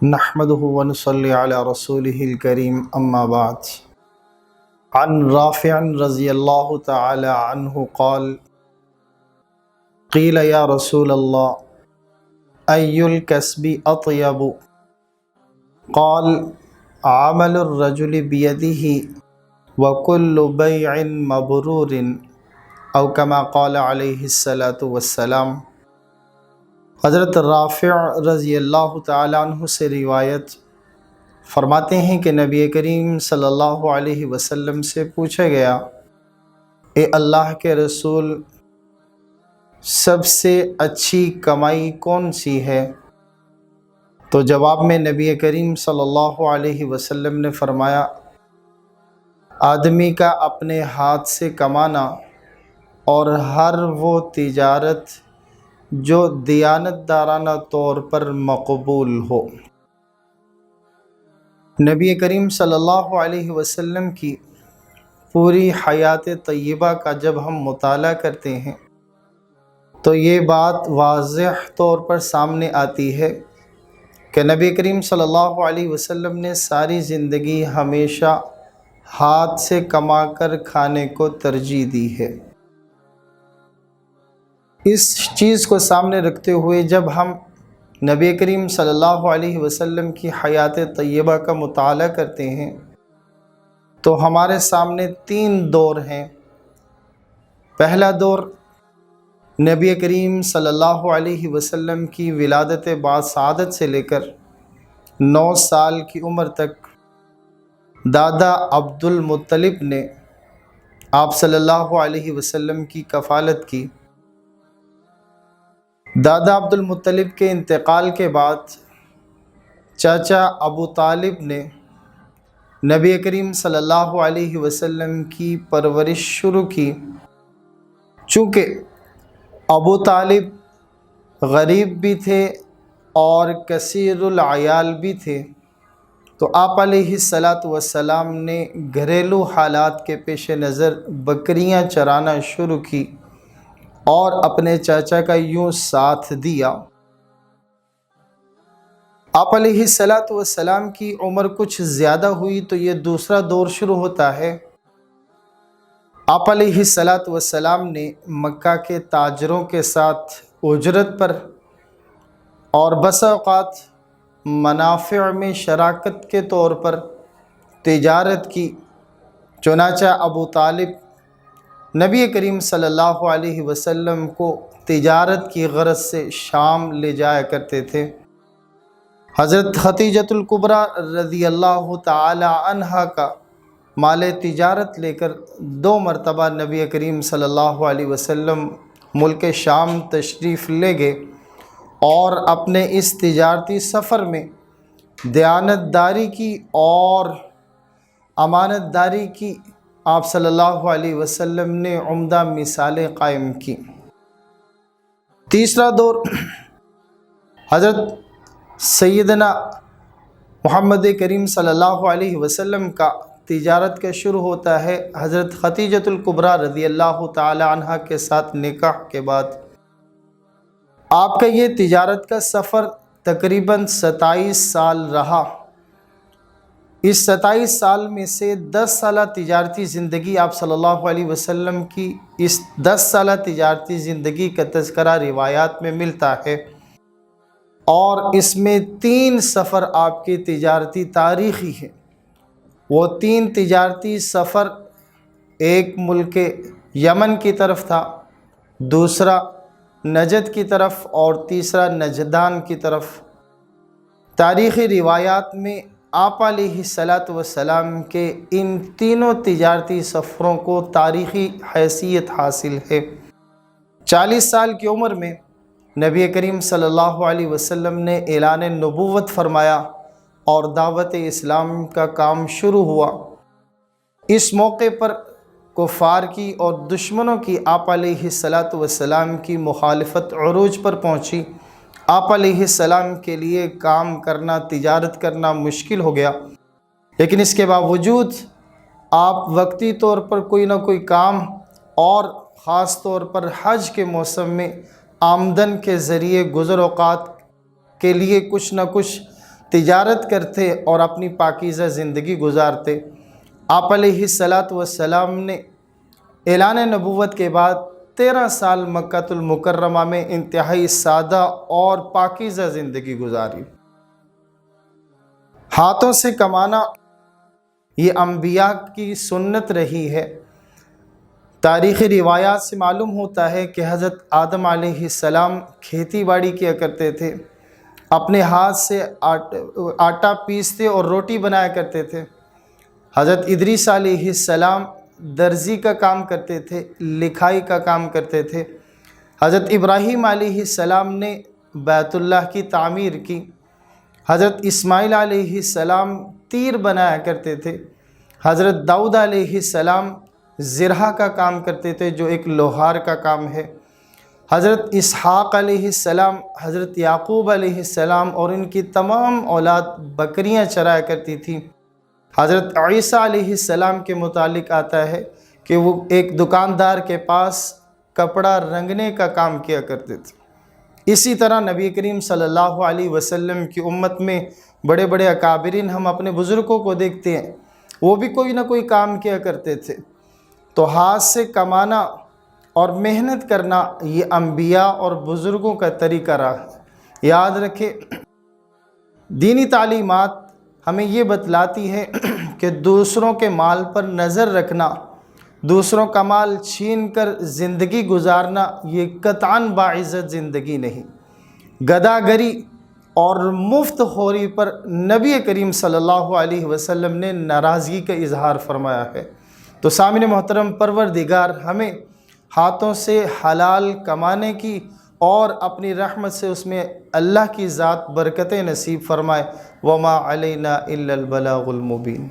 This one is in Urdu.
نحمده ونصلي على رسوله الكريم اما بعد. عن رافع رضی اللہ تعالی عنہ قال قیل یا رسول اللہ ای الکسب اطیب قال عمل الرجل بیدہ وکل بیع مبرور او کما قال علیہ الصلاۃ والسلام. حضرت رافع رضی اللہ تعالیٰ عنہ سے روایت فرماتے ہیں کہ نبی کریم صلی اللہ علیہ وسلم سے پوچھا گیا، اے اللہ کے رسول، سب سے اچھی کمائی کون سی ہے؟ تو جواب میں نبی کریم صلی اللہ علیہ وسلم نے فرمایا، آدمی کا اپنے ہاتھ سے کمانا اور ہر وہ تجارت جو دیانتدارانہ طور پر مقبول ہو۔ نبی کریم صلی اللہ علیہ وسلم کی پوری حیات طیبہ کا جب ہم مطالعہ کرتے ہیں تو یہ بات واضح طور پر سامنے آتی ہے کہ نبی کریم صلی اللہ علیہ وسلم نے ساری زندگی ہمیشہ ہاتھ سے کما کر کھانے کو ترجیح دی ہے۔ اس چیز کو سامنے رکھتے ہوئے جب ہم نبی کریم صلی اللہ علیہ وسلم کی حیات طیبہ کا مطالعہ کرتے ہیں تو ہمارے سامنے تین دور ہیں۔ پہلا دور نبی کریم صلی اللہ علیہ وسلم کی ولادت باسعادت سے لے کر 9 سال کی عمر تک دادا عبد المطلب نے آپ صلی اللہ علیہ وسلم کی کفالت کی۔ دادا عبد المطلب کے انتقال کے بعد چاچا ابو طالب نے نبی کریم صلی اللہ علیہ وسلم کی پرورش شروع کی۔ چونکہ ابو طالب غریب بھی تھے اور کثیر العیال بھی تھے تو آپ علیہ السلام نے گھریلو حالات کے پیش نظر بکریاں چرانا شروع کی اور اپنے چاچا کا یوں ساتھ دیا۔ آپ علیہ السلام کی عمر کچھ زیادہ ہوئی تو یہ دوسرا دور شروع ہوتا ہے۔ آپ علیہ السلام نے مکہ کے تاجروں کے ساتھ اجرت پر اور بسا اوقات منافع میں شراکت کے طور پر تجارت کی۔ چنانچہ ابو طالب نبی کریم صلی اللہ علیہ وسلم کو تجارت کی غرض سے شام لے جایا کرتے تھے۔ حضرت خدیجۃ الکبریٰ رضی اللہ تعالی عنہا کا مال تجارت لے کر 2 مرتبہ نبی کریم صلی اللہ علیہ وسلم ملک شام تشریف لے گئے اور اپنے اس تجارتی سفر میں دیانتداری کی اور امانت داری کی آپ صلی اللہ علیہ وسلم نے عمدہ مثالیں قائم کی۔ تیسرا دور حضرت سیدنا محمد کریم صلی اللہ علیہ وسلم کا تجارت کا شروع ہوتا ہے حضرت خدیجۃ الکبریٰ رضی اللہ تعالی عنہ کے ساتھ نکاح کے بعد۔ آپ کا یہ تجارت کا سفر تقریباً 27 سال رہا۔ اس 27 سال میں سے 10 سالہ تجارتی زندگی آپ صلی اللہ علیہ وسلم کی اس 10 سالہ تجارتی زندگی کا تذکرہ روایات میں ملتا ہے، اور اس میں 3 سفر آپ کے تجارتی تاریخی ہیں۔ وہ 3 تجارتی سفر ایک ملک یمن کی طرف تھا، دوسرا نجد کی طرف اور تیسرا نجدان کی طرف۔ تاریخی روایات میں آپ علیہ السلام کے ان تینوں تجارتی سفروں کو تاریخی حیثیت حاصل ہے۔ 40 سال کی عمر میں نبی کریم صلی اللہ علیہ وسلم نے اعلان نبوت فرمایا اور دعوت اسلام کا کام شروع ہوا۔ اس موقع پر کفار کی اور دشمنوں کی آپ علیہ السلام کی مخالفت عروج پر پہنچی۔ آپ علیہ السلام کے لیے کام کرنا، تجارت کرنا مشکل ہو گیا، لیکن اس کے باوجود آپ وقتی طور پر کوئی نہ کوئی کام اور خاص طور پر حج کے موسم میں آمدن کے ذریعے گزر اوقات کے لیے کچھ نہ کچھ تجارت کرتے اور اپنی پاکیزہ زندگی گزارتے۔ آپ علیہ الصلاۃ والسلام نے اعلان نبوت کے بعد 13 سال مکہ المکرمہ میں انتہائی سادہ اور پاکیزہ زندگی گزاری۔ ہاتھوں سے کمانا یہ انبیاء کی سنت رہی ہے۔ تاریخی روایات سے معلوم ہوتا ہے کہ حضرت آدم علیہ السلام کھیتی باڑی کیا کرتے تھے، اپنے ہاتھ سے آٹا پیستے اور روٹی بنایا کرتے تھے۔ حضرت ادریس علیہ السلام درزی کا کام کرتے تھے، لکھائی کا کام کرتے تھے۔ حضرت ابراہیم علیہ السلام نے بیت اللہ کی تعمیر کی۔ حضرت اسماعیل علیہ السلام تیر بنایا کرتے تھے۔ حضرت داؤد علیہ السلام زرہ کا کام کرتے تھے، جو ایک لوہار کا کام ہے۔ حضرت اسحاق علیہ السلام، حضرت یعقوب علیہ السلام اور ان کی تمام اولاد بکریاں چرایا کرتی تھیں۔ حضرت عیسیٰ علیہ السلام کے متعلق آتا ہے کہ وہ ایک دکاندار کے پاس کپڑا رنگنے کا کام کیا کرتے تھے۔ اسی طرح نبی کریم صلی اللہ علیہ وسلم کی امت میں بڑے بڑے اکابرین ہم اپنے بزرگوں کو دیکھتے ہیں، وہ بھی کوئی نہ کوئی کام کیا کرتے تھے۔ تو ہاتھ سے کمانا اور محنت کرنا یہ انبیاء اور بزرگوں کا طریقہ رہا ہے۔ یاد رکھیں، دینی تعلیمات ہمیں یہ بتلاتی ہے کہ دوسروں کے مال پر نظر رکھنا، دوسروں کا مال چھین کر زندگی گزارنا یہ قطعاً باعزت زندگی نہیں۔ گداگری اور مفت خوری پر نبی کریم صلی اللہ علیہ وسلم نے ناراضگی کا اظہار فرمایا ہے۔ تو سامعین محترم، پروردگار ہمیں ہاتھوں سے حلال کمانے کی اور اپنی رحمت سے اس میں اللہ کی ذات برکتیں نصیب فرمائے۔ وما علینا الا البلاغ المبین۔